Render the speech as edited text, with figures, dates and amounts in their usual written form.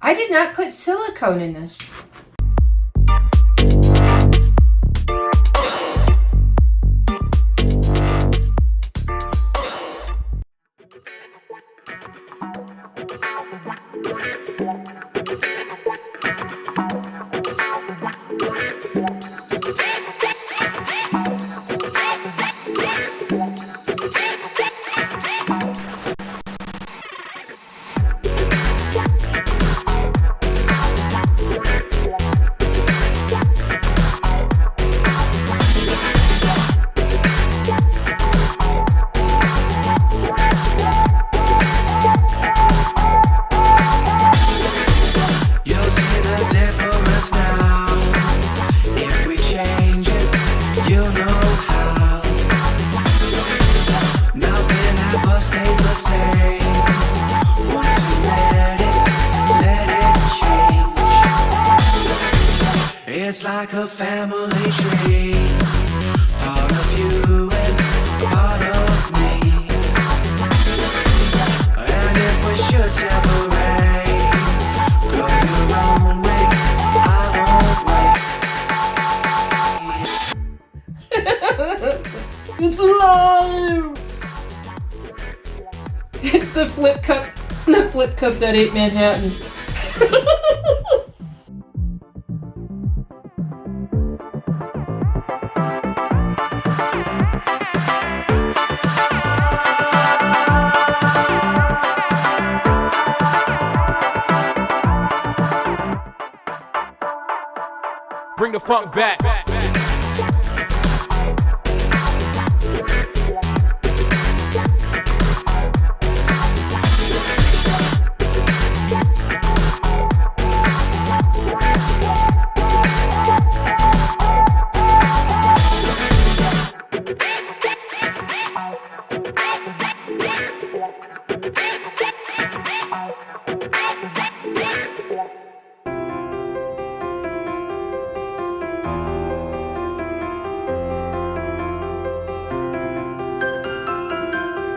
I did not put silicone in this. It's like a family tree, part of you and part of me. And if we should separate, go your own way, I won't wait. It's alive! It's the flip cup that ate Manhattan. Bring the funk back.